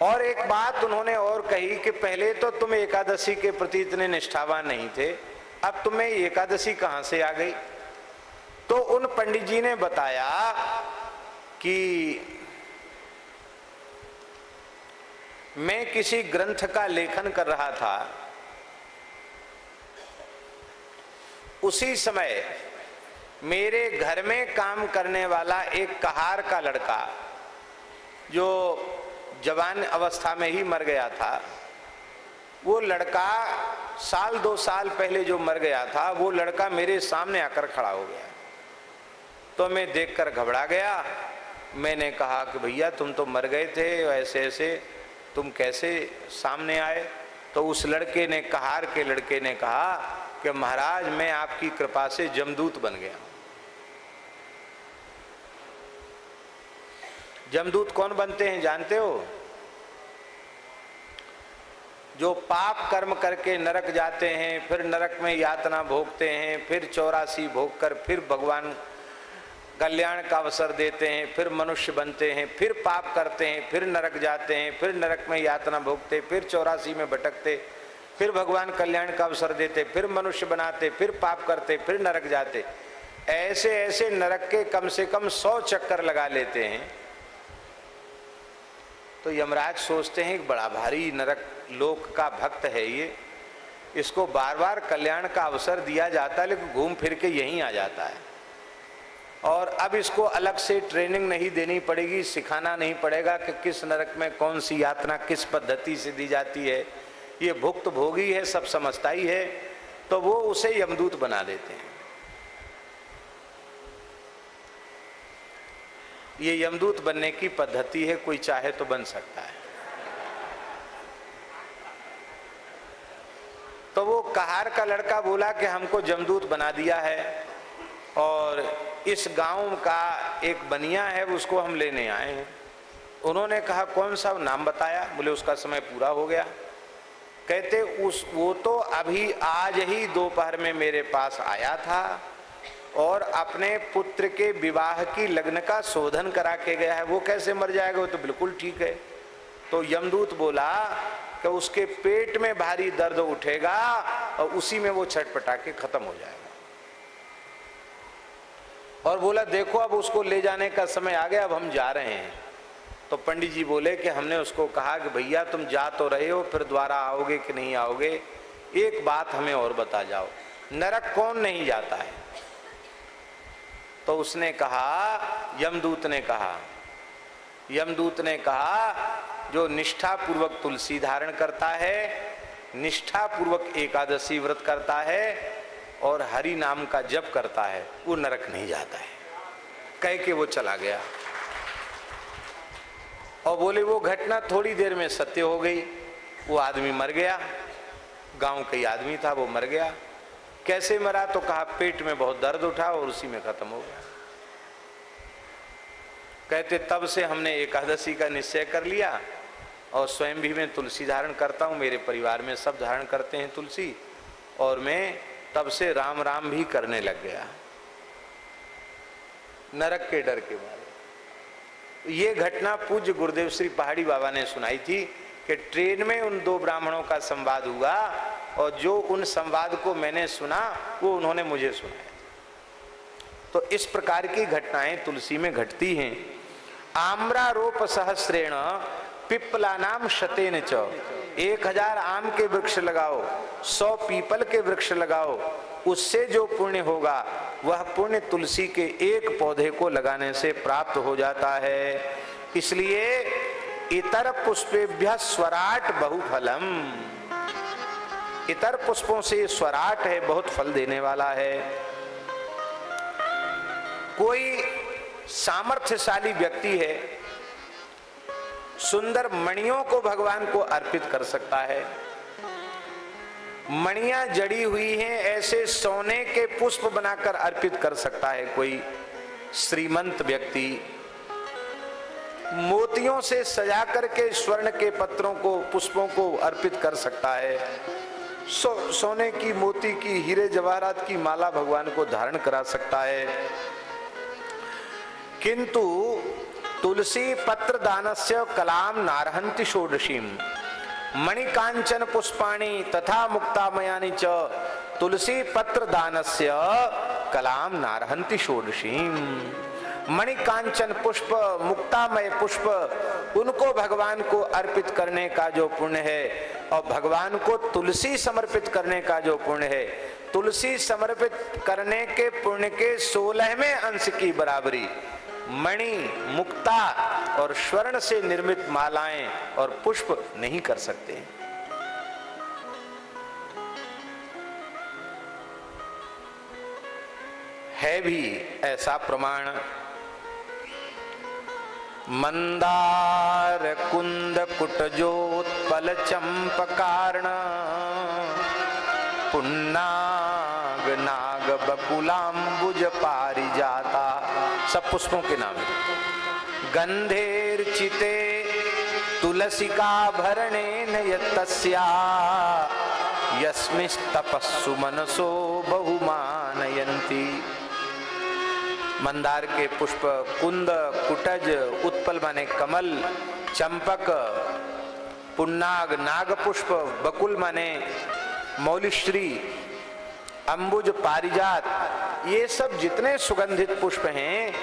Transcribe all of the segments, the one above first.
और एक बात उन्होंने और कही कि पहले तो तुम एकादशी के प्रति इतने निष्ठावान नहीं थे, अब तुम्हें एकादशी कहां से आ गई? तो उन पंडित जी ने बताया कि मैं किसी ग्रंथ का लेखन कर रहा था, उसी समय मेरे घर में काम करने वाला एक कहार का लड़का जो जवान अवस्था में ही मर गया था, वो लड़का 1-2 साल पहले जो मर गया था, वो लड़का मेरे सामने आकर खड़ा हो गया। तो मैं देखकर घबरा गया। मैंने कहा कि भैया तुम तो मर गए थे, ऐसे ऐसे तुम कैसे सामने आए? तो उस लड़के ने, कहार के लड़के ने कहा कि महाराज मैं आपकी कृपा से जमदूत बन गया। जमदूत कौन बनते हैं जानते हो? जो पाप कर्म करके नरक जाते हैं, फिर नरक में यातना भोगते हैं, फिर 84 भोग कर फिर भगवान कल्याण का अवसर देते हैं, फिर मनुष्य बनते हैं, फिर पाप करते हैं, फिर नरक जाते हैं, फिर नरक में यातना भोगते, फिर 84 में भटकते, फिर भगवान कल्याण का अवसर देते, फिर मनुष्य बनाते, फिर पाप करते, फिर नरक जाते। ऐसे ऐसे नरक के कम से कम 100 चक्कर लगा लेते हैं। तो यमराज सोचते हैं कि बड़ा भारी नरक लोक का भक्त है ये, इसको बार बार कल्याण का अवसर दिया जाता है लेकिन घूम फिर के यहीं आ जाता है, और अब इसको अलग से ट्रेनिंग नहीं देनी पड़ेगी, सिखाना नहीं पड़ेगा कि किस नरक में कौन सी यातना किस पद्धति से दी जाती है, ये भुक्त भोगी है, सब समझता ही है। तो वो उसे यमदूत बना देते हैं। ये यमदूत बनने की पद्धति है, कोई चाहे तो बन सकता है। तो वो कहार का लड़का बोला कि हमको जमदूत बना दिया है, और इस गांव का एक बनिया है उसको हम लेने आए हैं। उन्होंने कहा कौन सा? नाम बताया। बोले उसका समय पूरा हो गया। कहते वो तो अभी आज ही दोपहर में मेरे पास आया था और अपने पुत्र के विवाह की लग्न का शोधन करा के गया है, वो कैसे मर जाएगा? वो तो बिल्कुल ठीक है। तो यमदूत बोला कि उसके पेट में भारी दर्द उठेगा और उसी में वो छटपटा के खत्म हो जाएगा। और बोला देखो अब उसको ले जाने का समय आ गया, अब हम जा रहे हैं। तो पंडित जी बोले कि हमने उसको कहा कि भैया तुम जा तो रहे हो, फिर दोबारा आओगे कि नहीं आओगे, एक बात हमें और बता जाओ, नरक कौन नहीं जाता है? तो उसने कहा, यमदूत ने कहा जो निष्ठा पूर्वक तुलसी धारण करता है, निष्ठा पूर्वक एकादशी व्रत करता है और हरि नाम का जप करता है, वो नरक नहीं जाता है। कह के वो चला गया। और बोले वो घटना थोड़ी देर में सत्य हो गई। वो आदमी मर गया, गांव का ही आदमी था, वो मर गया। कैसे मरा? तो कहा पेट में बहुत दर्द उठा और उसी में खत्म हो गया। कहते तब से हमने एकादशी का निश्चय कर लिया और स्वयं भी मैं तुलसी धारण करता हूँ, मेरे परिवार में सब धारण करते हैं तुलसी, और मैं तब से राम राम भी करने लग गया, नरक के डर के मारे। ये घटना पूज्य गुरुदेव श्री पहाड़ी बाबा ने सुनाई थी कि ट्रेन में उन 2 ब्राह्मणों का संवाद हुआ और जो उन संवाद को मैंने सुना वो उन्होंने मुझे सुनाया। तो इस प्रकार की घटनाएं तुलसी में घटती हैं। आम्रारोप सहस्रेण पिप्पला नाम शतेन च, 1000 आम के वृक्ष लगाओ, 100 पीपल के वृक्ष लगाओ, उससे जो पुण्य होगा वह पुण्य तुलसी के एक पौधे को लगाने से प्राप्त हो जाता है। इसलिए इतर पुष्पेभ्यः स्वराट बहुफलम, इतर पुष्पों से स्वराट है, बहुत फल देने वाला है। कोई सामर्थ्यशाली व्यक्ति है, सुंदर मणियों को भगवान को अर्पित कर सकता है। मणियां जड़ी हुई हैं, ऐसे सोने के पुष्प बनाकर अर्पित कर सकता है कोई श्रीमंत व्यक्ति। मोतियों से सजा करके स्वर्ण के पत्रों को, पुष्पों को अर्पित कर सकता है। सोने की, मोती की, हीरे जवाहरात की माला भगवान को धारण करा सकता है। किंतु तुलसी पत्र दानस्य कलाम नारहन्ति षोडशीम मणिकांचन पुष्पाणि तथा मुक्तामयानि च तुलसी पत्र दानस्य कलाम नारहन्ति षोडशीम। मणिकांचन पुष्प, मुक्तामय पुष्प, उनको भगवान को अर्पित करने का जो पुण्य है और भगवान को तुलसी समर्पित करने का जो पुण्य है, तुलसी समर्पित करने के पुण्य के 16वें अंश की बराबरी मणि, मुक्ता और स्वर्ण से निर्मित मालाएं और पुष्प नहीं कर सकते। है भी ऐसा प्रमाण। मंदार कुंद कुटजोत्पल चंपकार्ण पुन्नाग नाग बकुलाम्बुज पारिजाता, सब पुष्पों के नाम है। गंधेर चिते तुलसिका भरणेन यत्तस्या यस्मिस्तपस्सु मनसो बहुमानयन्ति। मंदार के पुष्प, कुंद, कुटज, उत्पल माने कमल, चंपक, पुन्नाग नाग पुष्प, बकुल माने मौलिश्री, अंबुज पारिजात, ये सब जितने सुगंधित पुष्प हैं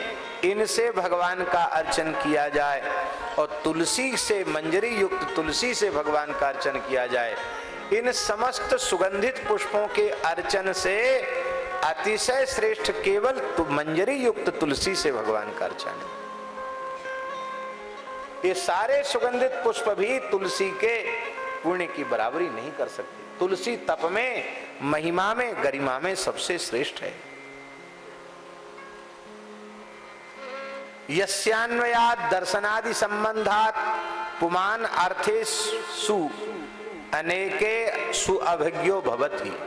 इनसे भगवान का अर्चन किया जाए और तुलसी से, मंजरी युक्त तुलसी से भगवान का अर्चन किया जाए। इन समस्त सुगंधित पुष्पों के अर्चन से अतिशय श्रेष्ठ केवल मंजरी युक्त तुलसी से भगवान का अर्चन। ये सारे सुगंधित पुष्प भी तुलसी के पुण्य की बराबरी नहीं कर सकते। तुलसी तप में, महिमा में, गरिमा में सबसे श्रेष्ठ है। यस्यान्वयात् दर्शनादि संबंधात् पुमान अर्थे सु अनेके सुअभिज्ञो भवति।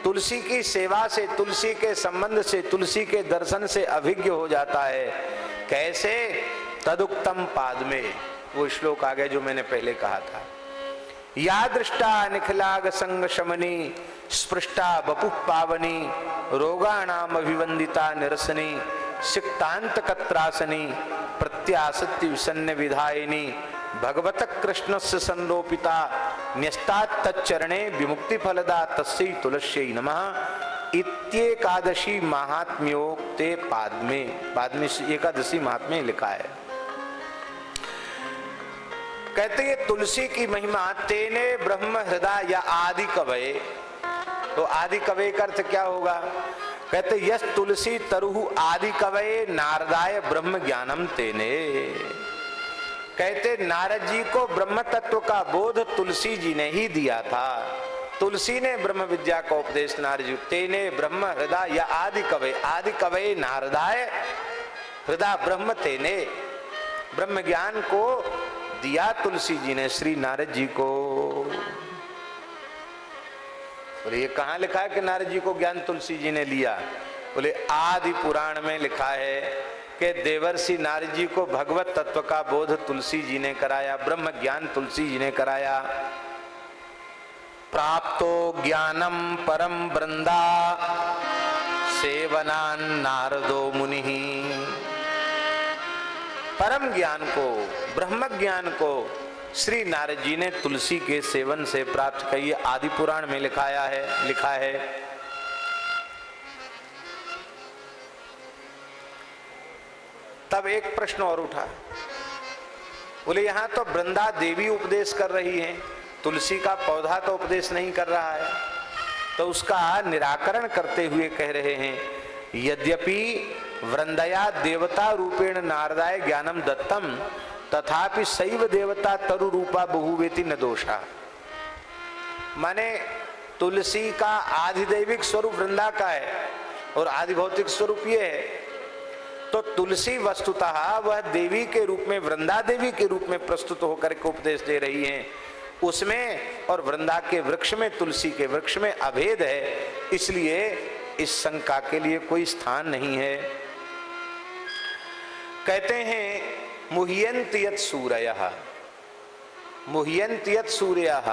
तुलसी की सेवा से, तुलसी के संबंध से, तुलसी के दर्शन से अभिज्ञ हो जाता है। कैसे? तदुक्तम पाद में वो श्लोक आ गए जो मैंने पहले कहा था। या दृष्टा निखिलाग संग शमनी स्पृष्टा बपु पावनी रोगाणाम अभिवंदिता निरसनी सिक्तांत कत्रासनी प्रत्यासत्य विसन्न विधायिनी भगवत कृष्णस्य संरोपिता न्यस्तात् तच्चरणे विमुक्ति फलदा तस्यै तुलस्यै नमः इत्येकादशी महात्म्योक्ते पाद में एकादशी महात्म्य लिखा है। कहते हैं तुलसी की महिमा तेने ब्रह्म हृदय या आदि कवये। तो आदि कवये का अर्थ क्या होगा? कहते यस तुलसी तरुहु आदि कवये नारदाय ब्रह्म ज्ञानम तेने। कहते नारद जी को ब्रह्म तत्व का बोध तुलसी जी ने ही दिया था। तुलसी ने ब्रह्म विद्या का उपदेश नारद जी। तेने ब्रह्म हृदय या आदि कवये नारदाय हृदय ब्रह्म तेने। ब्रह्म ज्ञान को दिया तुलसी जी ने श्री नारद जी को। बोले ये कहाँ लिखा है कि नारद जी को ज्ञान तुलसी जी ने लिया? बोले आदि पुराण में लिखा है कि देवर्षि नारद जी को भगवत तत्व का बोध तुलसी जी ने कराया, ब्रह्म ज्ञान तुलसी जी ने कराया। प्राप्तो ज्ञानम परम वृंदा सेवनान नारदो मुनि। परम ज्ञान को, ब्रह्म ज्ञान को श्री नारद जी ने तुलसी के सेवन से प्राप्त किए। आदि पुराण में लिखा है। तब एक प्रश्न और उठा। बोले यहाँ तो वृंदा देवी उपदेश कर रही हैं, तुलसी का पौधा तो उपदेश नहीं कर रहा है। तो उसका निराकरण करते हुए कह रहे हैं यद्यपि वृंदया देवता रूपेण नारदाय ज्ञानम दत्तम तथापि शैव देवता तरु रूपा बहुवेति न दोषा। माने तुलसी का आधिदैविक स्वरूप वृंदा का है और आधिभौतिक स्वरूप ये है। तो तुलसी वस्तुतः वह देवी के रूप में, वृंदा देवी के रूप में प्रस्तुत होकर के उपदेश दे रही हैं उसमें, और वृंदा के वृक्ष में, तुलसी के वृक्ष में अभेद है। इसलिए इस शंका के लिए कोई स्थान नहीं है। कहते हैं मुह्यन्ति यत् सूरयः, मुह्यन्ति यत् सूरयः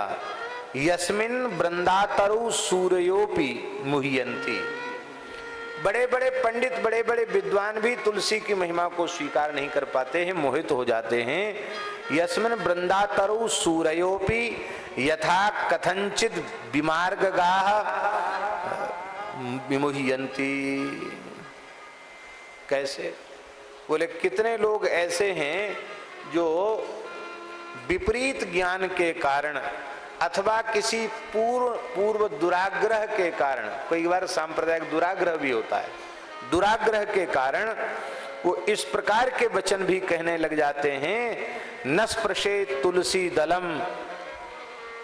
यस्मिन् वृंदातरु सूरयोपि मुह्यन्ति। बड़े बड़े पंडित, बड़े बड़े विद्वान भी तुलसी की महिमा को स्वीकार नहीं कर पाते हैं, मोहित हो जाते हैं। यस्मिन् वृंदातरु सूरयोपि यथा कथंचित विमार्गगाः विमुह्यन्ति। कैसे? बोले कितने लोग ऐसे हैं जो विपरीत ज्ञान के कारण अथवा किसी पूर्व दुराग्रह के कारण, कई बार सांप्रदायिक दुराग्रह भी होता है, दुराग्रह के कारण वो इस प्रकार के वचन भी कहने लग जाते हैं, न स्पृशेत तुलसी दलम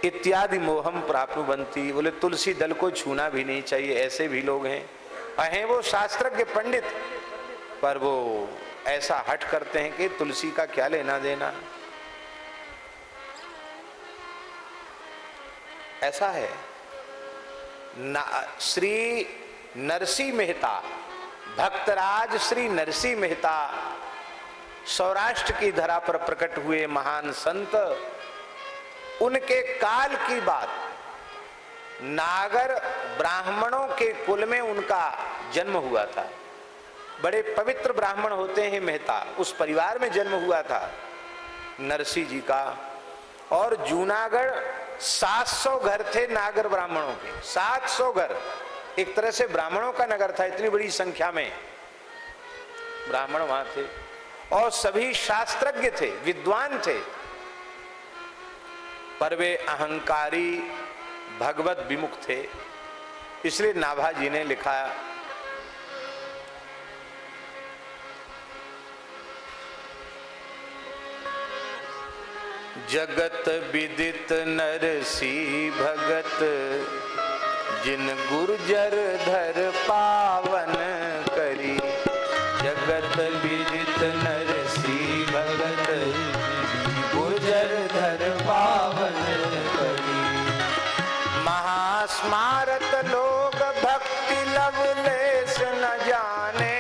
इत्यादि मोहम प्राप्नुवन्ति। बोले तुलसी दल को छूना भी नहीं चाहिए, ऐसे भी लोग हैं वो शास्त्रज्ञ पंडित, पर वो ऐसा हठ करते हैं कि तुलसी का क्या लेना देना। ऐसा है। श्री नरसिंह मेहता, भक्तराज श्री नरसिंह मेहता सौराष्ट्र की धरा पर प्रकट हुए महान संत, उनके काल की बात, नागर ब्राह्मणों के कुल में उनका जन्म हुआ था। बड़े पवित्र ब्राह्मण होते हैं मेहता, उस परिवार में जन्म हुआ था नरसिंह जी का। और जूनागढ़ 700 घर थे नागर ब्राह्मणों के, 700 घर, एक तरह से ब्राह्मणों का नगर था, इतनी बड़ी संख्या में ब्राह्मण वहां थे। और सभी शास्त्रज्ञ थे, विद्वान थे, पर वे अहंकारी भगवत विमुख थे। इसलिए नाभाजी ने लिखा, जगत विदित नरसी भगत जिन गुर्जर धर पावन करी। जगत विदित नरसी भगत गुर्जर धर पावन करी। महास्मारत लोग भक्ति लवलेश न जाने।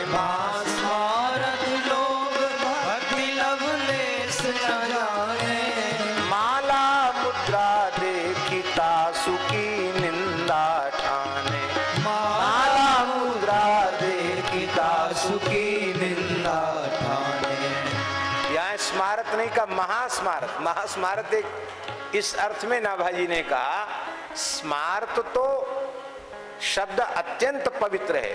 महास्मारत लोग भक्ति लवलेश न जाने। माला मुद्रा देखिता सुखी निंदा ठाने। माला मुद्रा देखिता सुखी निंदा ठाने। यहाँ स्मारत नहीं का महास्मारत। महास्मारत एक इस अर्थ में नाभाजी ने कहा, स्मारत तो शब्द अत्यंत पवित्र है,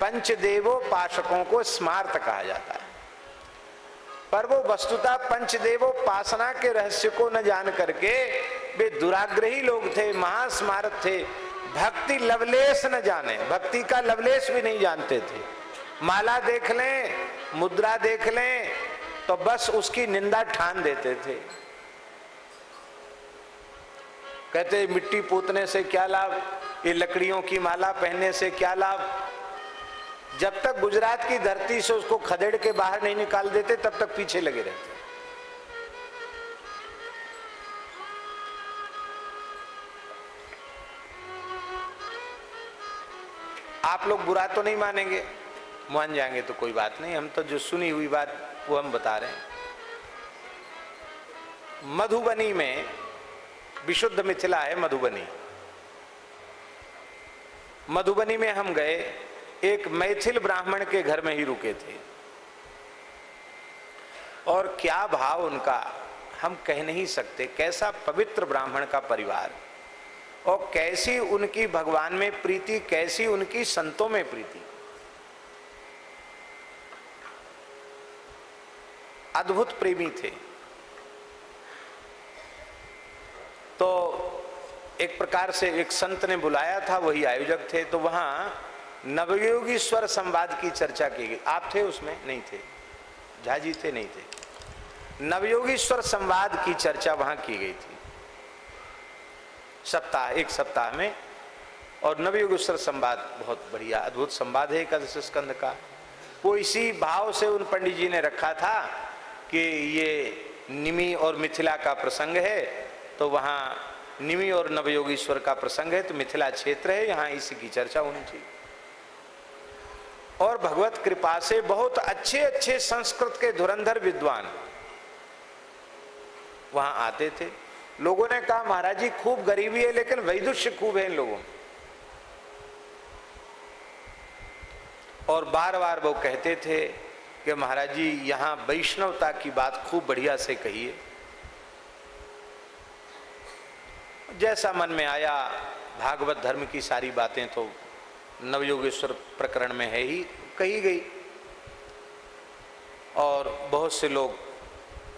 पंचदेवोपासकों को स्मार्त कहा जाता है, पर वो वस्तुतः पंचदेवोपासना के रहस्य को न जान करके वे दुराग्रही लोग थे, महास्मारत थे, भक्ति लवलेश न जाने, भक्ति का लवलेश भी नहीं जानते थे। माला देख लें, मुद्रा देख लें तो बस उसकी निंदा ठान देते थे। कहते मिट्टी पोतने से क्या लाभ, ये लकड़ियों की माला पहनने से क्या लाभ। जब तक गुजरात की धरती से उसको खदेड़ के बाहर नहीं निकाल देते तब तक पीछे लगे रहते। आप लोग बुरा तो नहीं मानेंगे, मान जाएंगे तो कोई बात नहीं, हम तो जो सुनी हुई बात वो हम बता रहे हैं। मधुबनी में, विशुद्ध मिथिला है मधुबनी, मधुबनी में हम गए, एक मैथिल ब्राह्मण के घर में ही रुके थे, और क्या भाव उनका हम कह नहीं सकते। कैसा पवित्र ब्राह्मण का परिवार, और कैसी उनकी भगवान में प्रीति, कैसी उनकी संतों में प्रीति। अद्भुत प्रेमी थे। तो एक प्रकार से एक संत ने बुलाया था, वही आयोजक थे, तो वहां नवयोगीश्वर संवाद की चर्चा की गई। आप थे उसमें? नहीं थे, झाजी थे? नहीं थे। नवयोगीश्वर संवाद की चर्चा वहां की गई थी सप्ताह, एक सप्ताह में। और नवयोगीश्वर संवाद बहुत बढ़िया अद्भुत संवाद है एकादश स्कंद का। वो इसी भाव से उन पंडित जी ने रखा था कि ये निमि और मिथिला का प्रसंग है, तो वहाँ निमि और नवयोगीश्वर का प्रसंग है, तो मिथिला क्षेत्र है, यहाँ इसी की चर्चा होनी चाहिए। और भगवत कृपा से बहुत अच्छे अच्छे संस्कृत के धुरंधर विद्वान वहां आते थे। लोगों ने कहा महाराज जी खूब गरीबी है लेकिन वैदुष्य खूब है इन लोगों में। और बार बार वो कहते थे कि महाराज जी यहाँ वैष्णवता की बात खूब बढ़िया से कहिए। जैसा मन में आया, भागवत धर्म की सारी बातें तो नवयोगेश्वर प्रकरण में है ही, कही गई और बहुत से लोग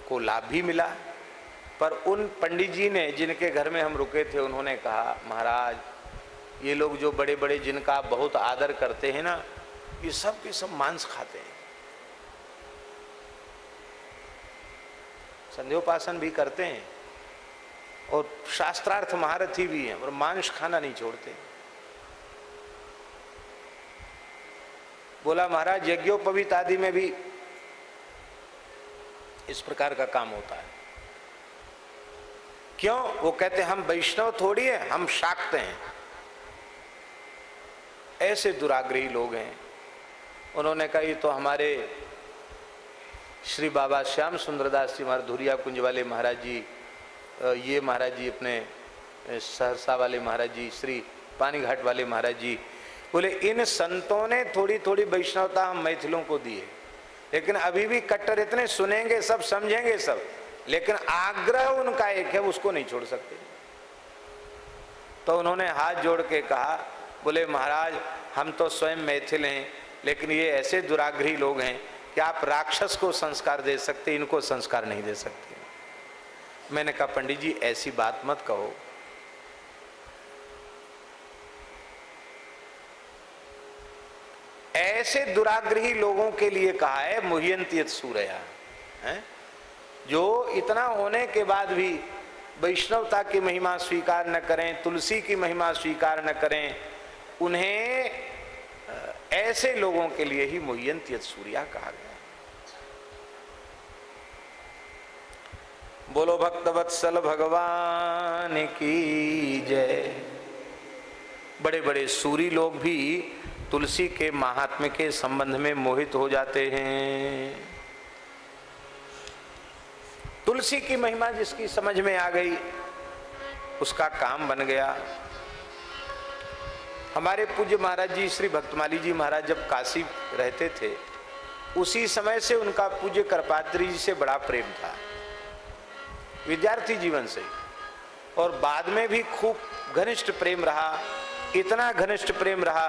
को लाभ भी मिला। पर उन पंडित जी ने जिनके घर में हम रुके थे, उन्होंने कहा महाराज ये लोग जो बड़े बड़े जिनका आप बहुत आदर करते हैं ना, ये सब के सब मांस खाते हैं, संध्योपासन भी करते हैं और शास्त्रार्थ महारथी भी हैं, और मांस खाना नहीं छोड़ते। बोला महाराज यज्ञोपवीत आदि में भी इस प्रकार का काम होता है। क्यों? वो कहते हम वैष्णव थोड़ी है, हम शाक्त हैं। ऐसे दुराग्रही लोग हैं। उन्होंने कहा ये तो हमारे श्री बाबा श्याम सुंदरदास जी महाराज धुरिया कुंज वाले महाराज जी, ये महाराज जी अपने सहरसा वाले महाराज जी, श्री पानीघाट वाले महाराज जी, बोले इन संतों ने थोड़ी थोड़ी वैष्णवता हम मैथिलों को दी है, लेकिन अभी भी कट्टर इतने सुनेंगे सब, समझेंगे सब, लेकिन आग्रह उनका एक है, उसको नहीं छोड़ सकते। तो उन्होंने हाथ जोड़ के कहा, बोले महाराज हम तो स्वयं मैथिल हैं, लेकिन ये ऐसे दुराग्रही लोग हैं कि आप राक्षस को संस्कार दे सकते, इनको संस्कार नहीं दे सकते। मैंने कहा पंडित जी ऐसी बात मत कहो, ऐसे दुराग्रही लोगों के लिए कहा है मुह्यन्ति यत् सूरया, है जो इतना होने के बाद भी वैष्णवता की महिमा स्वीकार न करें, तुलसी की महिमा स्वीकार न करें, उन्हें ऐसे लोगों के लिए ही मुह्यन्ति यत् सूरया कहा गया। बोलो भक्तवत्सल भगवान की जय। बड़े बड़े सूरी लोग भी तुलसी के महात्म्य के संबंध में मोहित हो जाते हैं। तुलसी की महिमा जिसकी समझ में आ गई उसका काम बन गया। हमारे पूज्य महाराज जी श्री भक्तमाली जी महाराज जब काशी रहते थे, उसी समय से उनका पूज्य करपात्री जी से बड़ा प्रेम था, विद्यार्थी जीवन से, और बाद में भी खूब घनिष्ठ प्रेम रहा। इतना घनिष्ठ प्रेम रहा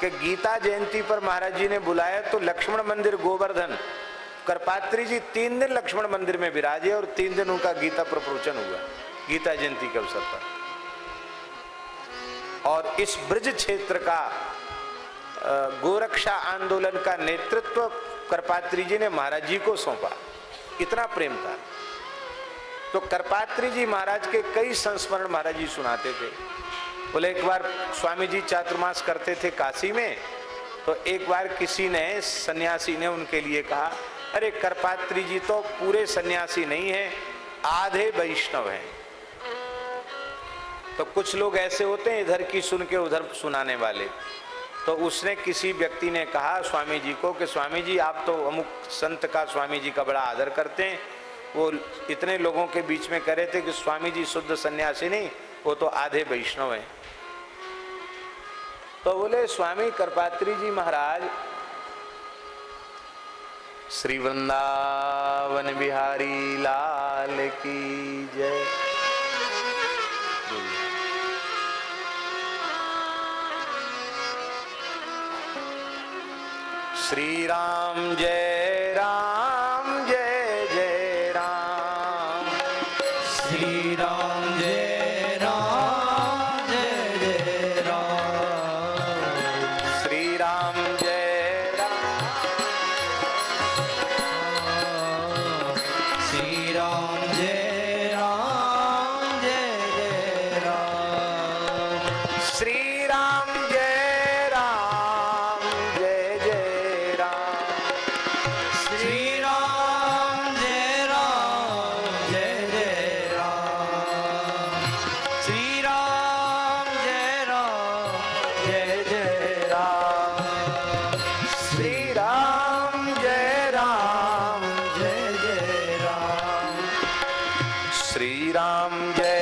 कि गीता जयंती पर महाराज जी ने बुलाया तो लक्ष्मण मंदिर गोवर्धन, करपात्री जी 3 दिन लक्ष्मण मंदिर में विराजे और 3 दिन उनका गीता पर प्रवचन हुआ गीता जयंती के अवसर पर। और इस ब्रज क्षेत्र का गोरक्षा आंदोलन का नेतृत्व करपात्री जी ने महाराज जी को सौंपा, इतना प्रेम था। तो करपात्री जी महाराज के कई संस्मरण महाराज जी सुनाते थे। बोले एक बार स्वामी जी चातुर्मास करते थे काशी में, तो एक बार किसी ने सन्यासी ने उनके लिए कहा, अरे करपात्री जी तो पूरे सन्यासी नहीं है, आधे वैष्णव हैं। तो कुछ लोग ऐसे होते हैं इधर की सुन के उधर सुनाने वाले। तो उसने किसी व्यक्ति ने कहा स्वामी जी को कि स्वामी जी आप तो अमुक संत का स्वामी जी का बड़ा आदर करते हैं, वो इतने लोगों के बीच में कह रहे थे कि स्वामी जी शुद्ध सन्यासी नहीं, वो तो आधे वैष्णव हैं। तो बोले स्वामी करपात्री जी महाराज श्री वृंदावन बिहारी लाल की जय। श्री राम जय राम जय जय राम, श्री राम जय राम जय जय राम, श्री राम जय राम, श्री राम जय राम जय जय राम, श्री राम जय राम जय जय राम, श्री राम जय राम जय जय राम, श्री राम जय राम जय जय राम, श्री राम जय राम जय जय राम, श्री राम जय